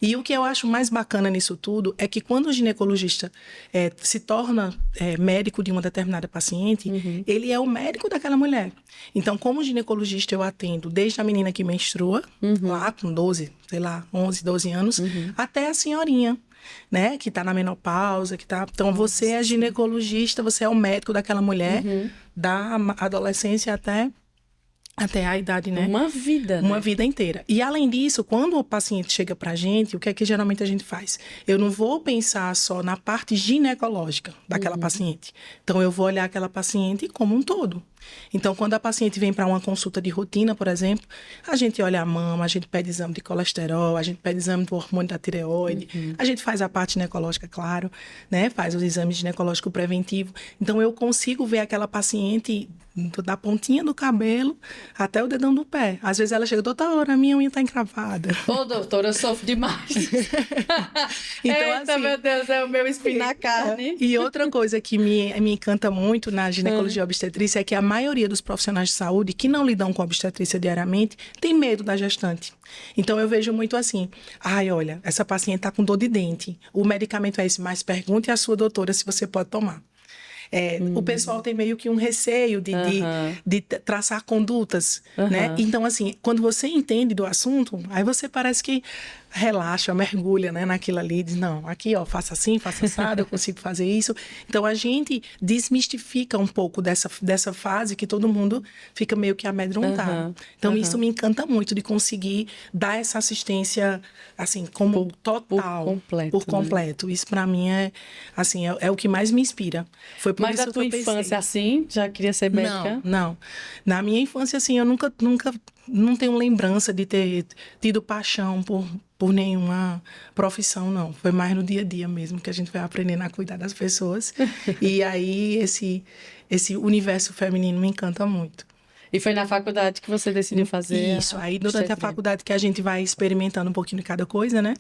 E o que eu acho mais bacana nisso tudo é que quando o ginecologista se torna médico de uma determinada paciente, ele é o médico daquela mulher. Então, como ginecologista, eu atendo desde a menina que menstrua, lá com 12, sei lá, 11, 12 anos, até a senhorinha, né, que tá na menopausa, que tá... Então, você é ginecologista, você é o médico daquela mulher, da adolescência até a idade, né? Uma vida, Uma né? vida inteira. E, além disso, quando o paciente chega pra gente, o que é que geralmente a gente faz? Eu não vou pensar só na parte ginecológica daquela paciente. Então, eu vou olhar aquela paciente como um todo. Então, quando a paciente vem para uma consulta de rotina, por exemplo, a gente olha a mama, a gente pede exame de colesterol, a gente pede exame do hormônio da tireoide, a gente faz a parte ginecológica, claro, né? Faz os exames ginecológicos preventivos. Então, eu consigo ver aquela paciente da pontinha do cabelo até o dedão do pé. Às vezes ela chega, doutora, a minha unha tá encravada. Ô, doutora, eu sofro demais. Então, Eita, assim, meu Deus, é o meu espinho na carne. E outra coisa que me encanta muito na ginecologia e obstetrícia é que a maioria dos profissionais de saúde que não lidam com obstetrícia diariamente tem medo da gestante. Então, eu vejo muito assim, ai, olha, essa paciente tá com dor de dente, o medicamento é esse, mas pergunte à sua doutora se você pode tomar. O pessoal tem meio que um receio de traçar condutas, né? Então, assim, quando você entende do assunto, aí você parece que relaxa, mergulha, né, naquilo ali, diz, não, aqui, ó, faça assim, faça assado, eu consigo fazer isso. Então, a gente desmistifica um pouco dessa fase que todo mundo fica meio que amedrontado. Então, isso me encanta muito, de conseguir dar essa assistência, assim, como total. Por completo. Isso, pra mim, assim, é o que mais me inspira. Foi por Mas isso a tua que eu pensei. infância, assim, já queria ser médica? Não. Na minha infância, assim, eu nunca não tenho lembrança de ter tido paixão por nenhuma profissão, não. Foi mais no dia a dia mesmo que a gente vai aprendendo a cuidar das pessoas. E aí, esse universo feminino me encanta muito. E foi na faculdade que você decidiu fazer? Isso, aí durante a faculdade que a gente vai experimentando um pouquinho de cada coisa, né?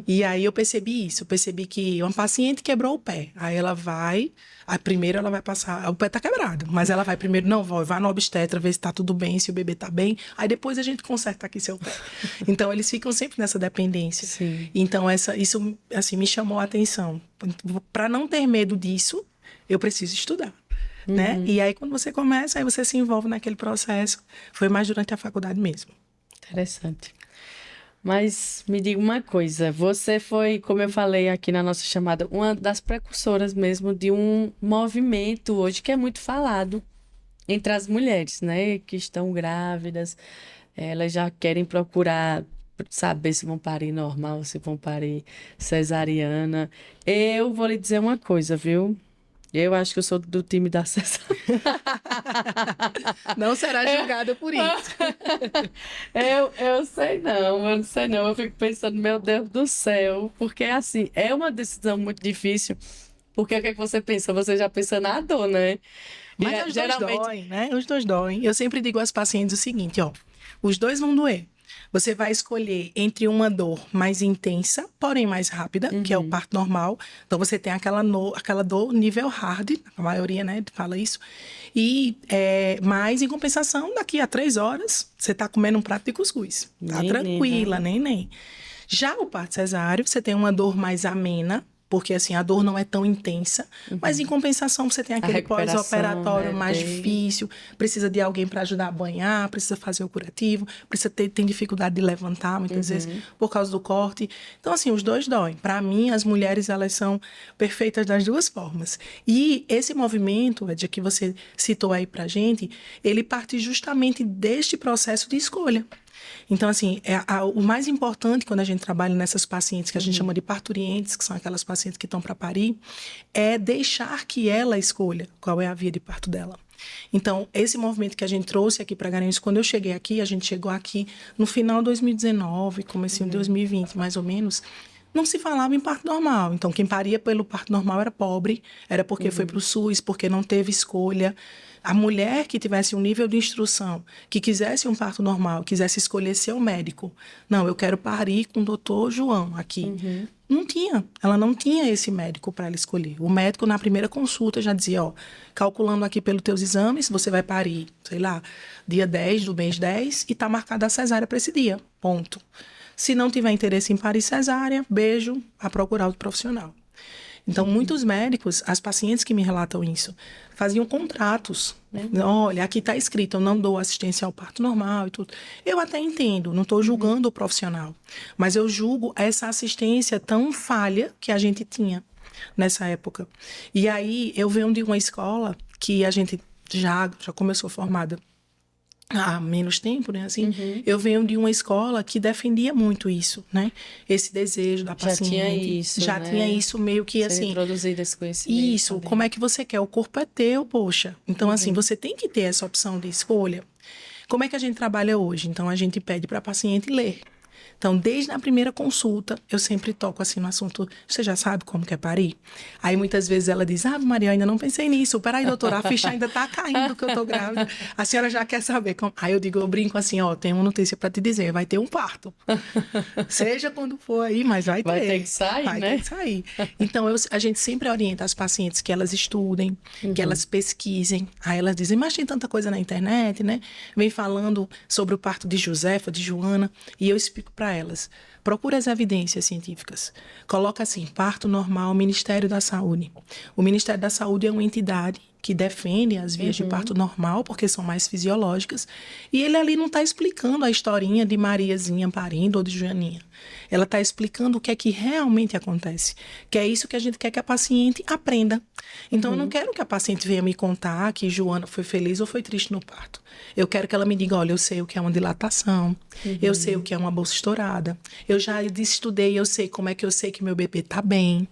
E aí eu percebi isso, eu percebi que uma paciente quebrou o pé, aí ela vai, aí primeiro ela vai passar, o pé tá quebrado, mas ela vai primeiro, não, vai no obstetra, ver se tá tudo bem, se o bebê tá bem, aí depois a gente conserta aqui seu pé. Então eles ficam sempre nessa dependência. Sim. Então isso, assim, me chamou a atenção. Para não ter medo disso, eu preciso estudar. Né? E aí, quando você começa, aí você se envolve naquele processo. Foi mais durante a faculdade mesmo. Interessante. Mas me diga uma coisa, você foi, como eu falei aqui na nossa chamada, uma das precursoras mesmo de um movimento hoje que é muito falado entre as mulheres, né? Que estão grávidas, elas já querem procurar saber se vão parir normal, se vão parir cesariana. Eu vou lhe dizer uma coisa, viu? Eu acho que eu sou do time da cesárea. Não será julgada por isso. Eu sei não, eu não sei não. Eu fico pensando, meu Deus do céu. Porque, assim, é uma decisão muito difícil. Porque o que é que você pensa? Você já pensa na dor, né? Mas os dois doem, né? Os dois doem. Eu sempre digo às pacientes o seguinte, ó. Os dois vão doer. Você vai escolher entre uma dor mais intensa, porém mais rápida, que é o parto normal. Então, você tem aquela dor nível hard, a maioria, né, fala isso. E, mas, em compensação, daqui a 3 horas, você tá comendo um prato de cuscuz. Tá tranquila, nem. Já o parto cesáreo, você tem uma dor mais amena, porque, assim, a dor não é tão intensa, mas, em compensação, você tem aquele pós-operatório mais difícil, precisa de alguém para ajudar a banhar, precisa fazer o curativo, tem dificuldade de levantar, muitas vezes, por causa do corte. Então, assim, os dois doem. Para mim, as mulheres, elas são perfeitas das duas formas. E esse movimento, Edia, que você citou aí pra gente, ele parte justamente deste processo de escolha. Então, assim, o mais importante quando a gente trabalha nessas pacientes que a gente chama de parturientes, que são aquelas pacientes que estão para parir, é deixar que ela escolha qual é a via de parto dela. Então, esse movimento que a gente trouxe aqui para Garanhuns, quando eu cheguei aqui, a gente chegou aqui no final de 2019, comecinho de 2020, mais ou menos, não se falava em parto normal. Então, quem paria pelo parto normal era pobre, era porque foi para o SUS, porque não teve escolha. A mulher que tivesse um nível de instrução, que quisesse um parto normal, quisesse escolher seu médico. Não, eu quero parir com o doutor João aqui. Não tinha. Ela não tinha esse médico para ela escolher. O médico, na primeira consulta, já dizia, ó, calculando aqui pelos teus exames, você vai parir, sei lá, dia 10 do mês 10 e tá marcada a cesárea para esse dia. Ponto. Se não tiver interesse em parir cesárea, beijo, a procurar outro profissional. Então, muitos médicos, as pacientes que me relatam isso, faziam contratos. Né? Olha, aqui está escrito, eu não dou assistência ao parto normal e tudo. Eu até entendo, não estou julgando o profissional, mas eu julgo essa assistência tão falha que a gente tinha nessa época. E aí, eu venho de uma escola que a gente já começou formada há menos tempo, né? Assim, eu venho de uma escola que defendia muito isso, né? Esse desejo da paciente. Já tinha isso meio que assim. Introduzido esse conhecimento. Isso, também. Como é que você quer? O corpo é teu, poxa. Então, assim, você tem que ter essa opção de escolha. Como é que a gente trabalha hoje? Então, a gente pede para a paciente ler. Então, desde a primeira consulta, eu sempre toco assim no assunto, você já sabe como que é parir? Aí, muitas vezes, ela diz, Maria, ainda não pensei nisso. Peraí, doutora, a ficha ainda tá caindo que eu tô grávida. A senhora já quer saber como... Aí, eu brinco assim, tenho uma notícia para te dizer, vai ter um parto. Seja quando for aí, mas vai ter. Vai ter que sair, vai ter que sair. Então, a gente sempre orienta as pacientes que elas estudem, que elas pesquisem. Aí, elas dizem, mas tem tanta coisa na internet, né? Vem falando sobre o parto de Josefa, de Joana, e eu explico para elas. Procura as evidências científicas. Coloca assim, parto normal, Ministério da Saúde. O Ministério da Saúde é uma entidade que defende as vias de parto normal, porque são mais fisiológicas, e ele ali não está explicando a historinha de Mariazinha parindo ou de Joaninha. Ela está explicando o que é que realmente acontece, que é isso que a gente quer que a paciente aprenda. Então, eu não quero que a paciente venha me contar que Joana foi feliz ou foi triste no parto. Eu quero que ela me diga, olha, eu sei o que é uma dilatação, eu sei o que é uma bolsa estourada, eu já estudei, eu sei como é que eu sei que meu bebê está bem.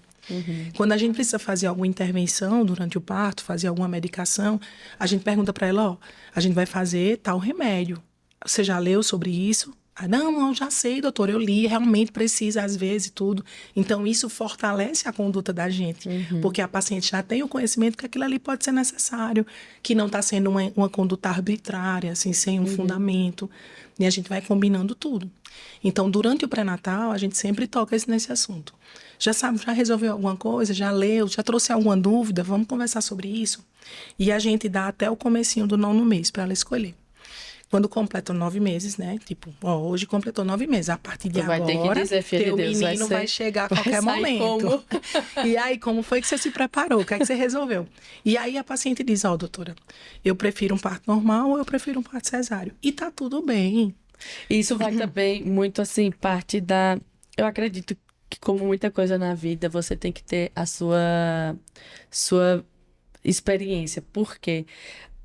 Quando a gente precisa fazer alguma intervenção durante o parto, fazer alguma medicação, a gente pergunta para ela, a gente vai fazer tal remédio. Você já leu sobre isso? Não, eu já sei, doutor, eu li, realmente precisa às vezes e tudo. Então, isso fortalece a conduta da gente, porque a paciente já tem o conhecimento que aquilo ali pode ser necessário, que não está sendo uma conduta arbitrária, assim, sem um fundamento, e a gente vai combinando tudo. Então, durante o pré-natal, a gente sempre toca nesse assunto. Já sabe, já resolveu alguma coisa, já leu, já trouxe alguma dúvida, vamos conversar sobre isso. E a gente dá até o comecinho do 9º mês para ela escolher. Quando completam 9 meses, né? Tipo, hoje completou 9 meses. A partir de agora, ter que dizer, filha teu de Deus, menino vai chegar a qualquer momento. E aí, como foi que você se preparou? O que é que você resolveu? E aí a paciente diz, doutora, eu prefiro um parto normal ou eu prefiro um parto cesáreo? E tá tudo bem. Isso vai também muito, assim, parte da... Eu acredito que, como muita coisa na vida, você tem que ter a sua experiência. Por quê?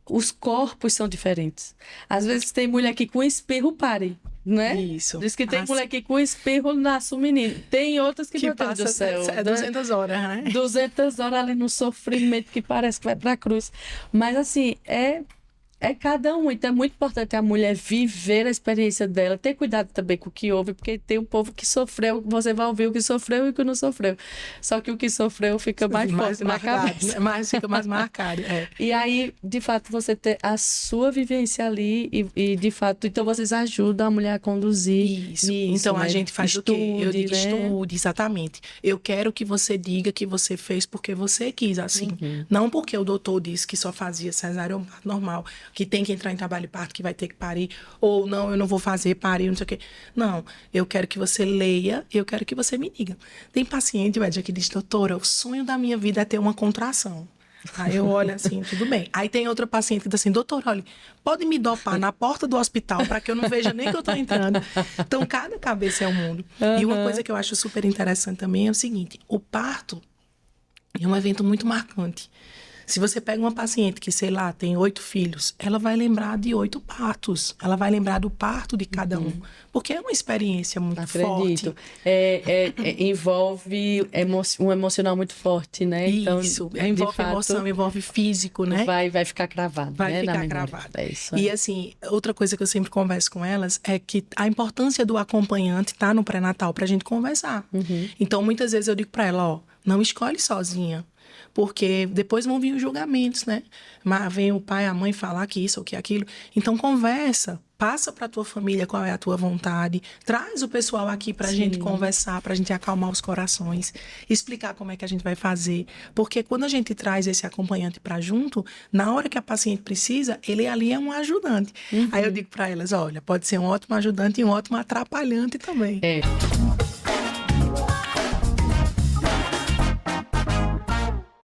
Os corpos são diferentes. Às vezes tem mulher que com espirro pare, né? Isso. Diz que tem mulher que com espirro nasce um menino. Tem outras que passa do céu, 200 horas, né? 200 horas ali no sofrimento que parece que vai pra cruz. Mas assim, é cada um. Então é muito importante a mulher viver a experiência dela, ter cuidado também com o que ouve, porque tem um povo que sofreu, você vai ouvir o que sofreu e o que não sofreu. Só que o que sofreu fica mais forte na cabeça. Fica mais marcado. E aí, de fato, você ter a sua vivência ali e de fato, então vocês ajudam a mulher a conduzir isso. Nisso, então, né? a gente faz estude, o quê? Eu digo, né? estude, exatamente. Eu quero que você diga que você fez porque você quis, assim. Não porque o doutor disse que só fazia cesárea ou parto normal, que tem que entrar em trabalho de parto, que vai ter que parir, ou não, eu não vou fazer, parir, não sei o quê. Não, eu quero que você leia, eu quero que você me diga. Tem paciente, Média, que diz, doutora, o sonho da minha vida é ter uma contração. Aí eu olho assim, tudo bem. Aí tem outra paciente que diz assim, doutora, olha, pode me dopar na porta do hospital para que eu não veja nem que eu tô entrando. Então, cada cabeça é um mundo. E uma coisa que eu acho super interessante também é o seguinte, o parto é um evento muito marcante. Se você pega uma paciente que, sei lá, tem 8 filhos, ela vai lembrar de 8 partos. Ela vai lembrar do parto de cada um. Porque é uma experiência muito forte. Envolve um emocional muito forte, né? Isso. Então, envolve emoção, envolve físico, né? Vai ficar cravado, vai ficar gravado. É isso aí. E assim, outra coisa que eu sempre converso com elas é que a importância do acompanhante tá no pré-natal pra gente conversar. Então, muitas vezes eu digo pra ela, não escolhe sozinha. Porque depois vão vir os julgamentos, né? Mas vem o pai, a mãe falar que isso ou que aquilo. Então, conversa. passa para a tua família qual é a tua vontade, traz o pessoal aqui para a gente conversar, para a gente acalmar os corações, explicar como é que a gente vai fazer, porque quando a gente traz esse acompanhante para junto, na hora que a paciente precisa, ele ali é um ajudante. Aí eu digo para elas, olha, pode ser um ótimo ajudante e um ótimo atrapalhante também. É.